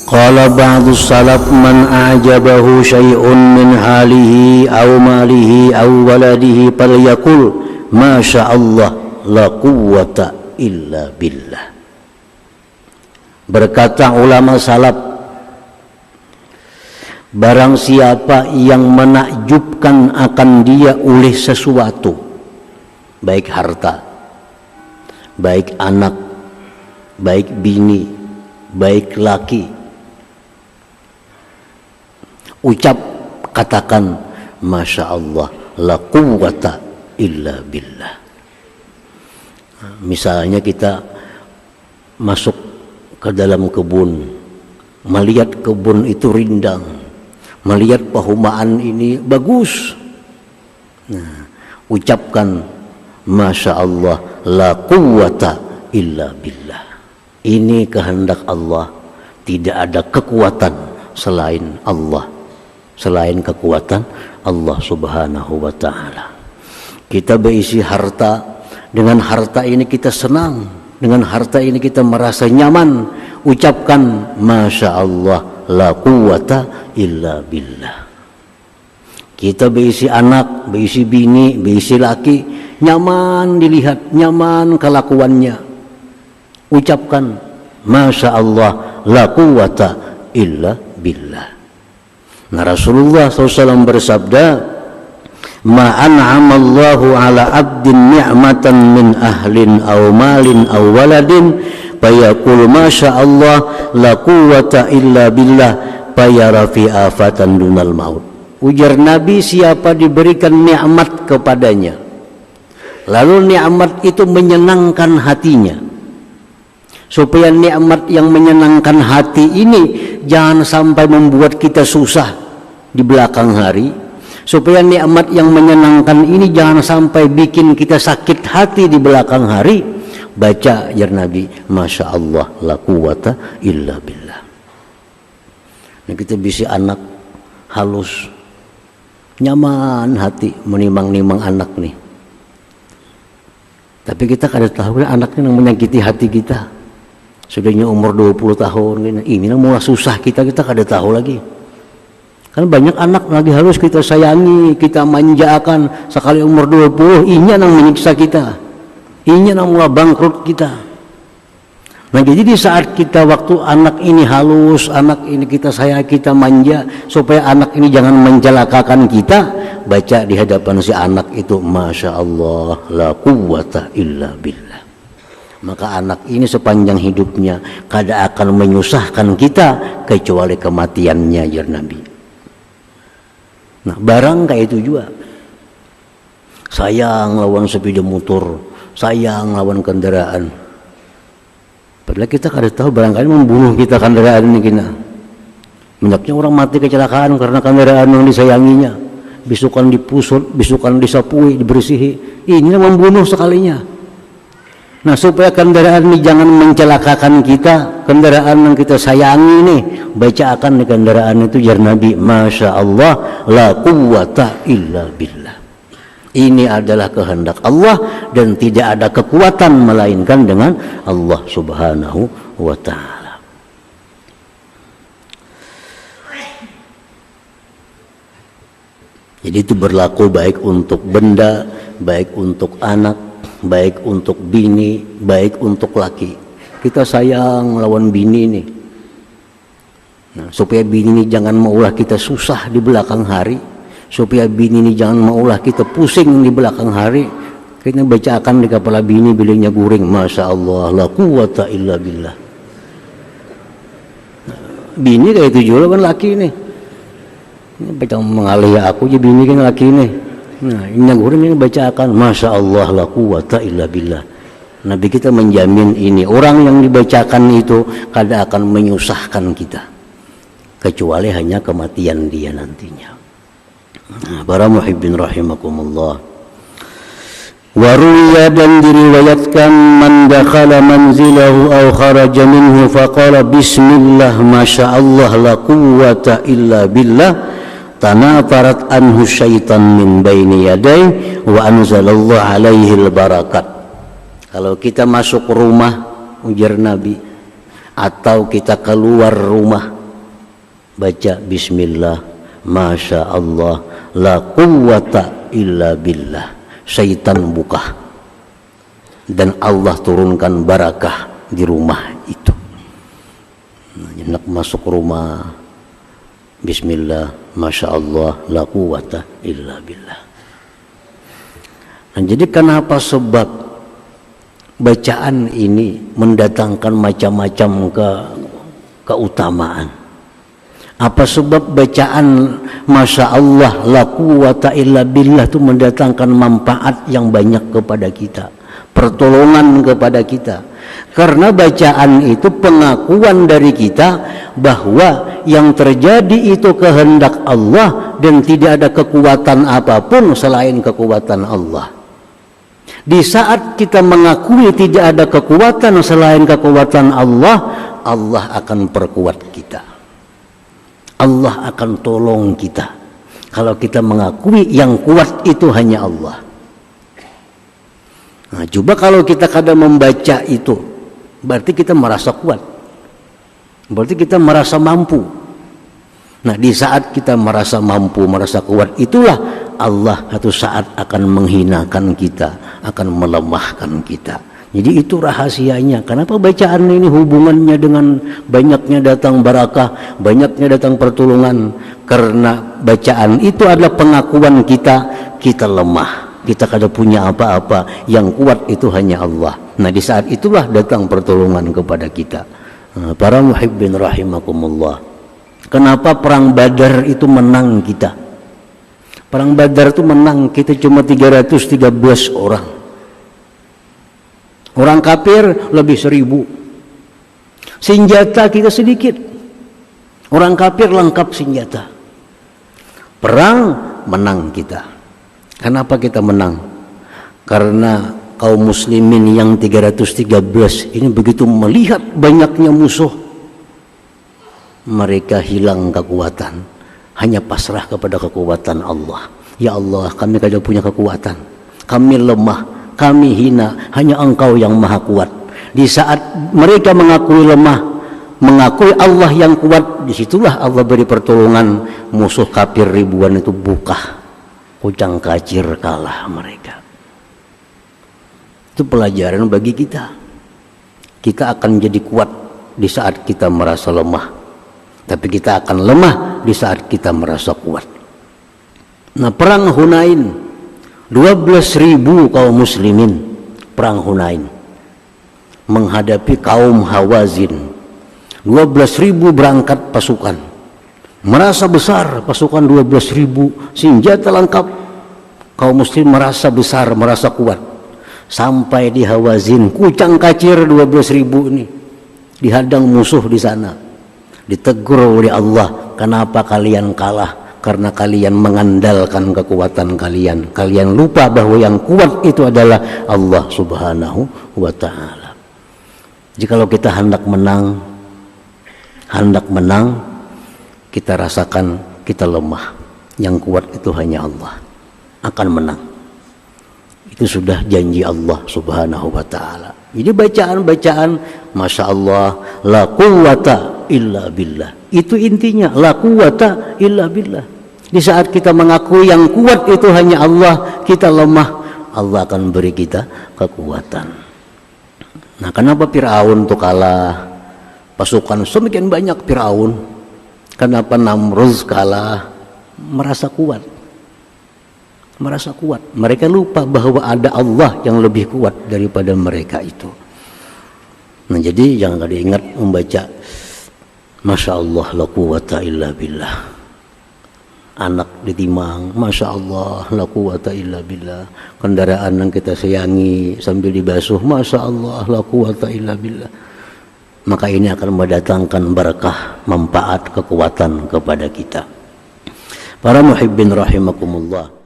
Qala ba'du salaf man a'jabahu syai'un min halihi aw malihi aw waladihi falyaqul masya Allah la quwwata illa billah. Berkata ulama salaf, barang siapa yang menakjubkan akan dia oleh sesuatu, baik harta, baik anak, baik bini, baik laki, ucap, katakan masya Allah la quwwata illa billah. Misalnya kita masuk ke dalam kebun, melihat kebun itu rindang, melihat perumahan ini bagus, nah, ucapkan masya Allah la quwwata illa billah. Ini kehendak Allah, tidak ada kekuatan selain Allah, selain kekuatan Allah subhanahu wa ta'ala. Kita berisi harta, dengan harta ini kita senang, dengan harta ini kita merasa nyaman, ucapkan masya Allah la quwwata illa billah. Kita berisi anak, berisi bini, berisi laki, nyaman dilihat, nyaman kelakuannya, ucapkan masya Allah la quwwata illa billah. Nah, Rasulullah SAW bersabda, ma an'amallahu ala abdin ni'matan min ahlin aw malin aw waladin fayaqul masya Allah la quwwata illa billah fayara fi afatan dunal maut. Ujar Nabi, siapa diberikan nikmat kepadanya, lalu nikmat itu menyenangkan hatinya, supaya nikmat yang menyenangkan hati ini jangan sampai membuat kita susah di belakang hari, supaya nikmat yang menyenangkan ini jangan sampai bikin kita sakit hati di belakang hari, baca ya Nabi masya Allah la quwwata illa billah. Nah, kita bisa anak halus, nyaman hati menimang-nimang anak nih, tapi kita kada tahu anaknya yang menyakiti hati kita. Sudahnya umur 20 tahun ini mulai susah kita kada tahu lagi. Kan banyak anak lagi harus kita sayangi, kita manjakan. Sekali umur 20, inya nang menyiksa kita, inya nang mulai bangkrut kita. Nah, jadi di saat kita waktu anak ini halus, anak ini kita sayang, kita manja, supaya anak ini jangan mencelakakan kita, baca di hadapan si anak itu masya Allah la quwwata illa billah. Maka anak ini sepanjang hidupnya kada akan menyusahkan kita kecuali kematiannya ya Nabi. Nah, barang kayak itu juga, sayang lawan sepeda motor, sayang lawan kendaraan, padahal kita kada tahu barangkali membunuh kita kendaraan ini kita. Banyaknya orang mati kecelakaan karena kendaraan yang disayanginya, bisukan dipusut, bisukan disapui, dibersihi, ini membunuh sekalinya. Nah, supaya kendaraan ini jangan mencelakakan kita, kendaraan yang kita sayangi ini, bacakan di kendaraan itu jar Nabi masya Allah la quwwata illa billah. Ini adalah kehendak Allah dan tidak ada kekuatan melainkan dengan Allah subhanahu wa ta'ala. Jadi itu berlaku baik untuk benda, baik untuk anak, baik untuk bini, baik untuk laki. Kita sayang lawan bini ini, nah, supaya bini ini jangan maulah kita susah di belakang hari, supaya bini ini jangan maulah kita pusing di belakang hari, kita bacakan di kepala bini bilingnya guring masya Allah la quwwata illa billah. Nah, bini kayak itu juga kan laki ini baca mengalih aku aja bini kan laki ini. Nah, ini yang guring ini bacakan masya Allah la quwwata illa billah. Nabi kita menjamin ini orang yang dibacakan itu kada akan menyusahkan kita kecuali hanya kematian dia nantinya. Nah, para muhibbin rahimakumullah, waruya dan diriwayatkan man dakhala manzilahu aw kharaja minhu faqala bismillah masya Allah la quwwata illa billah tanafarat anhu syaitan min baini yadai wa anzalallahu alaihi barakat. Kalau kita masuk rumah, ujar Nabi, Atau kita keluar rumah baca bismillah, masya Allah, la quwwata illa billah, syaitan buka dan Allah turunkan barakah di rumah itu. Hendak masuk rumah bismillah, masya Allah, la quwwata illa billah. Nah, jadi kenapa sebab bacaan ini mendatangkan macam-macam keutamaan? Apa sebab bacaan masya Allah la quwwata illa billah itu mendatangkan manfaat yang banyak kepada kita, pertolongan kepada kita? Karena bacaan itu pengakuan dari kita bahwa yang terjadi itu kehendak Allah dan tidak ada kekuatan apapun selain kekuatan Allah. Di saat kita mengakui tidak ada kekuatan selain kekuatan Allah, Allah akan perkuat kita. Allah akan tolong kita kalau kita mengakui yang kuat itu hanya Allah. Nah, coba kalau kita kadang membaca itu, berarti kita merasa kuat, berarti kita merasa mampu. Nah, di saat kita merasa mampu, merasa kuat, itulah Allah satu saat akan menghinakan kita, akan melemahkan kita. Jadi itu rahasianya. Kenapa bacaan ini hubungannya dengan banyaknya datang barakah, banyaknya datang pertolongan? Karena bacaan itu adalah pengakuan kita lemah, kita kada punya apa-apa, yang kuat itu hanya Allah. Nah, di saat itulah datang pertolongan kepada kita. Para muhibbin rahimakumullah. Kenapa perang Badar itu menang kita? Perang Badar itu menang kita cuma 313 orang. Orang kafir lebih 1000. Senjata kita sedikit. Orang kafir lengkap senjata. Perang menang kita. Kenapa kita menang? Karena kaum muslimin yang 313 ini begitu melihat banyaknya musuh, mereka hilang kekuatan, hanya pasrah kepada kekuatan Allah. Ya Allah, kami tidak punya kekuatan, kami lemah, kami hina, hanya Engkau yang maha kuat. Di saat mereka mengakui lemah, mengakui Allah yang kuat, disitulah Allah beri pertolongan. Musuh kafir ribuan itu buka, kucang kacir kalah mereka. Itu pelajaran bagi kita. Kita akan jadi kuat di saat kita merasa lemah, tapi kita akan lemah di saat kita merasa kuat. Nah, perang Hunain, 12.000 kaum muslimin perang Hunain menghadapi kaum Hawazin. 12.000 berangkat pasukan, merasa besar pasukan 12.000, senjata lengkap. Kaum muslim merasa besar, merasa kuat. Sampai di Hawazin, kucang kacir 12.000 ini dihadang musuh di sana. Ditegur oleh Allah, kenapa kalian kalah? Karena kalian mengandalkan kekuatan kalian. Kalian lupa bahwa yang kuat itu adalah Allah subhanahu wa ta'ala. Jadi kalau kita hendak menang, kita rasakan kita lemah. Yang kuat itu hanya Allah. Akan menang. Itu sudah janji Allah subhanahu wa ta'ala. Jadi bacaan-bacaan masya Allah, la quwwata illa billah. Itu intinya, la quwwata illa billah. Di saat kita mengakui yang kuat itu hanya Allah, kita lemah, Allah akan beri kita kekuatan. Nah, kenapa Fir'aun itu kalah? Pasukan semakin banyak Fir'aun. Kenapa Namrud kalah? Merasa kuat. Merasa kuat. Mereka lupa bahwa ada Allah yang lebih kuat daripada mereka itu. Nah, jadi jangan kada ingat membaca masya Allah la quwwata illa billah. Anak ditimang, masya Allah la quwwata illa billah. Kendaraan yang kita sayangi sambil dibasuh, masya Allah la quwwata illa billah. Maka ini akan mendatangkan berkah, manfaat, kekuatan kepada kita. Para muhibbin rahimakumullah.